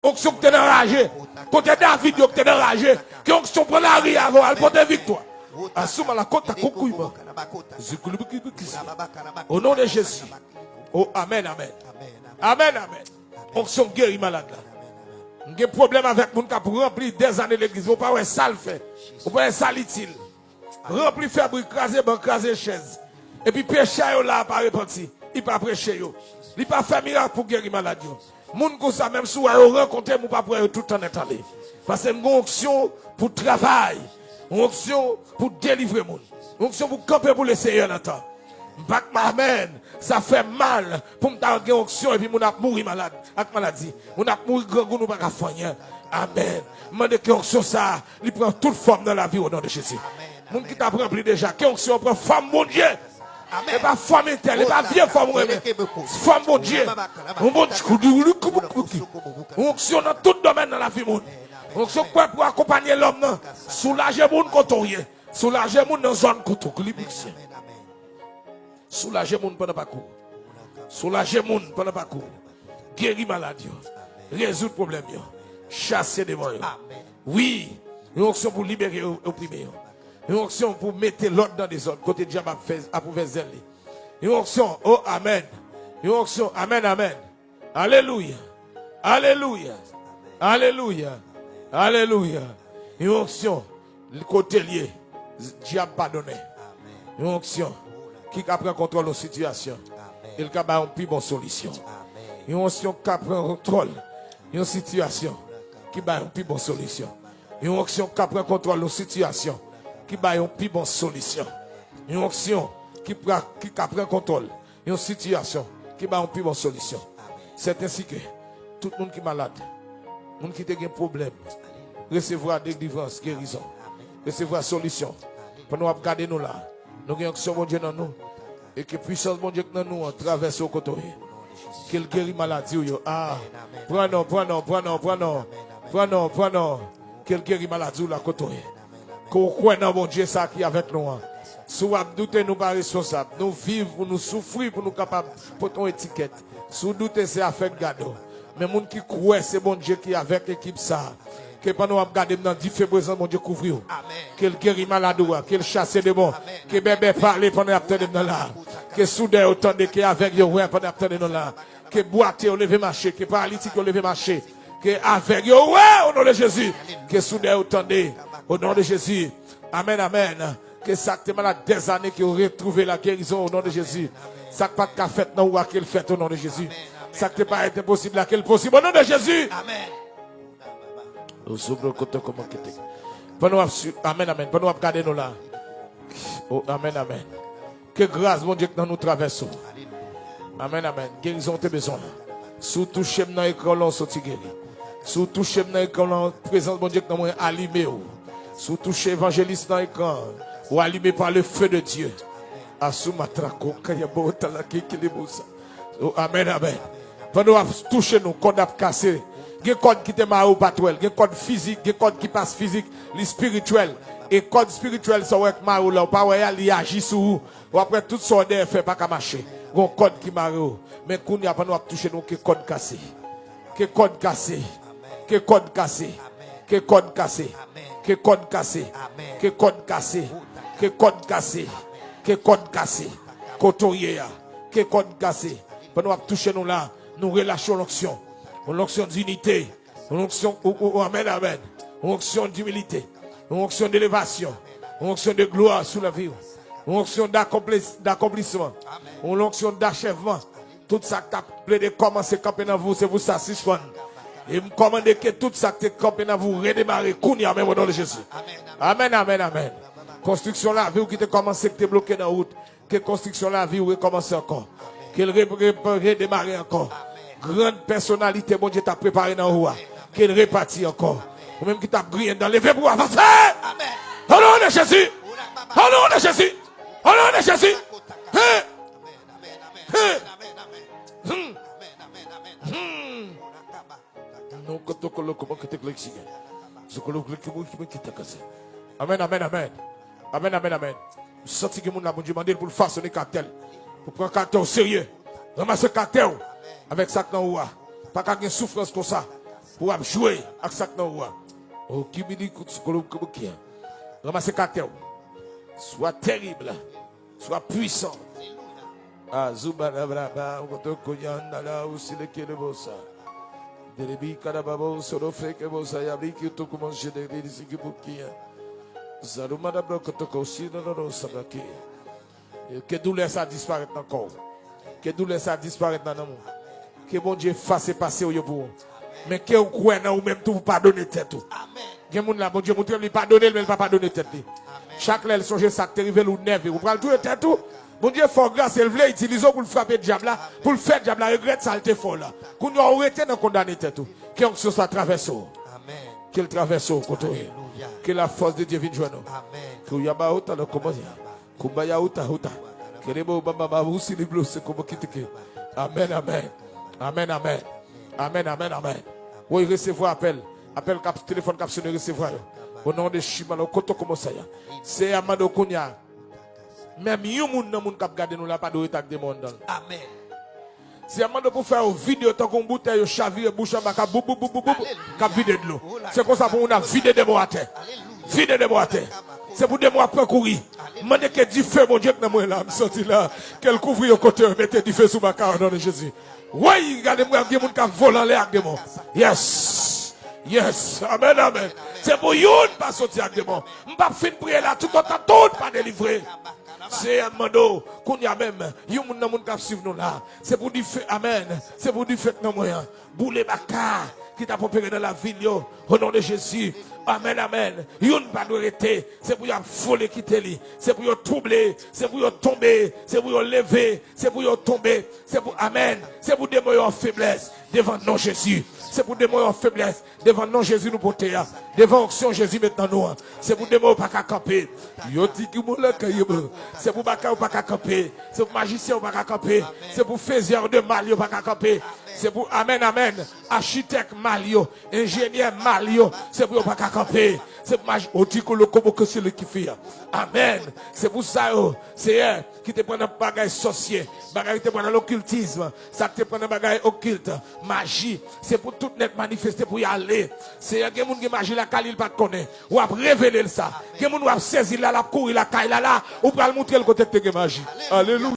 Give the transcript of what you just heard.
Onction que t'es enragé. Côté David, que t'es enragé. Que onction prend la rue avant, elle porte victoire. Assume la côte à coucouille. Au nom de Jésus. Oh, amen, amen. Amen, amen. Onction guérit malade là. J'ai un problème avec mon cas pour remplir des années l'église. Vous ne pouvez pas ça le fait. Vous ne pouvez pas ça l'utile. Remplir faible, craser banc, craser chaise. Et puis péché là pas repenti. Il pas prêcher yo. Il pas fait miracle pour guérir malade yo. Moun comme ça même si vous rencontrez mon pas pour tout le temps attendre. Parce que une onction pour travail, une onction pour délivrer moun. Une onction pour camper pour le Seigneur l'entend. Amen. Ça fait mal pour me faire une onction et puis mon a mourir malade avec maladie. Mon a mourir grand goût nous pas faire. Amen. Mande que onction ça, il prend toute forme dans la vie au nom de Jésus. Moun qui t'a rempli déjà, que onction prend forme mon Dieu. Et pas femme interne, et pas vieille femme. Femme mon Dieu. Onction dans tout domaine dans la vie mon. Onction pour accompagner l'homme, soulager mon côté, soulager mon dans zone côté. Soulager mon pendant parcours. Soulager mon pendant parcours. Guérir maladie. Résoudre problème. Chasser démons. Oui, une onction pour libérer opprimés. Une onction pour mettre l'ordre dans des ordres. Côté diable a pour faire zèle. Une onction, oh amen. Une onction, amen, amen. Alléluia. Alléluia. Alléluia. Alléluia. Une onction, le côté lié. Diable pardonné. Une onction qui prend contrôle de la situation. Il a une plus bonne solution. Une onction qui prend contrôle de la situation. Qui a une plus bonne solution. Une onction qui prend contrôle de la situation. Qui a une plus bonne solution. Une onction qui prend contrôle de la situation. Qui a une plus bonne solution. C'est ainsi que tout le monde qui est malade, tout le monde qui a un problème, recevra délivrance, guérison, recevra solution. Pour nous regarder nous là. Nous avons un bon Dieu dans nous. Et que puissance bon Dieu dans nous traverse au côté. Qu'il guérit maladie. Ah, prenons. Qu'il guérit maladie là côté. Qu'on croit dans bon Dieu ça qui est avec nous. Si vous doutez, nous pas responsables. Nous vivons pour nous souffrir, pour nous capables pour ton étiquette. Si vous doutez, c'est affaire de gado. Mais les gens qui croient, c'est bon Dieu qui est avec l'équipe ça. Que pendant nous regarder dans 10 février, mon Dieu couvre. Qu'il guérit malade, qu'il chasse des bons. Que bébé parle pendant attendre dans là. Que soudain autant de qui avec yo pendant attendre dans là. Que boite au lever marcher, que paralytique au lever marcher. Que avec yo au nom de Jésus. Que soudain autant de au nom de Jésus. Amen, amen. Que ça te malade des années qui ont retrouvé la guérison au nom de Jésus. Ça pas de fait non ou à quel fait au nom de Jésus. Ça te pas être impossible à quel possible au nom de Jésus. Amen. Amen, amen. Pendant nous regarder nous là. Oh, amen, amen. Que grâce, mon Dieu, que nous traversons. Amen, amen. Guérison, tes besoins. Sous toucher dans l'écran, on sorti guéri. Sous toucher dans l'écran, présence, mon Dieu, que nous allumé. Sous toucher évangéliste dans l'écran, ou allumé par le feu de Dieu. Amen, amen. Pendant nous toucher nous, qu'on a cassé. Il y a des codes qui te marrent au patrouille, il y a des codes physiques, il y a des codes qui passent physique, les spirituels. Et code spirituel, ça va être marrou là, ou pas ouais, il agit sur vous. Ou après tout ça, on fait pas qu'à marcher. Il y a un code qui marrou. Mais qu'on y a pas nous toucher nous, que code cassé. Que code cassé. Que code cassé. Que code cassé. Que code cassé. Que code cassé. Que code cassé. Que code cassé. Cotoyer. Que code cassé. Pendant nous toucher nous là, nous relâchons l'onction. Une onction d'unité, une onction, amen, amen, une onction d'humilité, une onction d'élévation, une onction de gloire sous la vie, une onction d'accomplissement, une onction d'achèvement. Tout ça qui a plaidé commencer à camper dans vous, c'est vous ça, 6 fois. Et me commandez que tout ça qui est campé dans vous, redémarrer, kounia même au nom de Jésus. Amen, amen, amen. Construction la vie qui te commencé, qui te bloqué dans la route, que construction la vie, recommence encore. Qu'elle redémarre encore. Grande personnalité, bon Dieu t'a préparé dans le roi. Qu'elle répartit encore. Ou même qui t'a brillé dans les pour avancer. Amen. Au nom de Jésus. Au nom de Jésus. Au nom de Jésus. Amen, amen, amen. Amen, amen, amen. Vous sentez que mon Dieu demande pour façonner le caractère. Pour prendre le caractère au sérieux. Ramasse le caractère. Avec ça que nous pas qu'à une souffrance comme ça. pour jouer avec ça que nous oh, qui me dit que ramassez caractère. Soit terrible, soit puissant. Ah, Zubana Braba, Otokoyanda, là aussi le Kélébosa. Derebi Kadababo, Sorofe, Kebosa, Yabiki, Tokumanche, de Lisikibukia. Zarumada Brokotoko, Sidoro, Sabaki. Que douleur ça disparaît encore. Que douleur ça disparaît dans l'amour. Que bon Dieu fasse passer au yobo. Mais que vous croyez ou même tout vous pardonner tête. Amen. Bon Dieu, montre lui pardonner, mais il ne va pas pardonner tête. Chaque lèvre songe ça te révèle ou nerve. Vous prenez tout le tête tout. Bon Dieu, fort grâce, il voulait utiliser pour le frapper le diable là, pour le faire diable là, regrette ça, il fort là. Qu'on nous arrêté dans condamner tête. Qu'il ce soit traversé. Amen. Qu'il traverse au côté. Que la force de Dieu vienne joindre. Amen. Que yaba uta le comment Kumbaya uta uta. Que les mots baba aussi les bleus c'est comme quitter. Amen, amen. Amen, amen. Amen, amen, amen. Oui, recevoir appel. Appel cap téléphone cap sonner recevoir. Au nom de Shimano koto comme ça. C'est Amado Kounia. Même yon moun nan moun kap gade nous là pas de état de monde. Amen. C'est Amado pour faire une vidéo tant qu'on bouteille chavire bouche en bas cap bou cap vide de l'eau. C'est comme ça pour on a vidé de moi à terre. Vide de moi à terre. C'est pour des mois après courir. Mandez que du feu mon Dieu que moi là me sorti là qu'elle couvre au côté mettez du feu sous ma carrière dans Jésus. Oui, regardez-moi il y a moun kap voler l'air de moi. Yes. Yes. Amen, amen. C'est pour yon pas sortir avec des mots. M'pas fin prier là tout autant tout pas délivré. C'est un mando qu'on y a même yon moun nan moun kap suivre nous là. C'est pour du feu. Amen. C'est pour du feu dans moyen. Boule baka qui t'a propéré dans la ville yo au nom de Jésus. Amen, amen. Yon pas doit arrêter. C'est pour yon voler quitter lui. C'est pour yon troubler. C'est pour yon tomber. C'est pour yon lever. C'est pour yon tomber. C'est pour amen. C'est pour des mots en faiblesse devant non Jésus. C'est pour des mots en faiblesse devant non Jésus nous porter. Devant action Jésus maintenant nous. C'est pour des mots pas qu'à camper. C'est pour baka pas qu'à camper. C'est pour magicien pas qu'à camper. C'est pour faiseur de mal pas qu'à camper. C'est pour amen, amen. Architecte malio, ingénieur malio. C'est pour pas qu'à camper. C'est pour c'est le qui fait. Amen. C'est pour ça, c'est elle qui te prend un bagage sorcier, bagage qui te prend l'occultisme, ça te prend un bagage occulte, magie. C'est pour tout net manifester pour y aller. C'est un monde qui magie la caille, il pas connaît. Ou à révéler ça. Quelqu'un qui a saisi la courir la caille là, ou pour le montrer le côté de magie. Alléluia.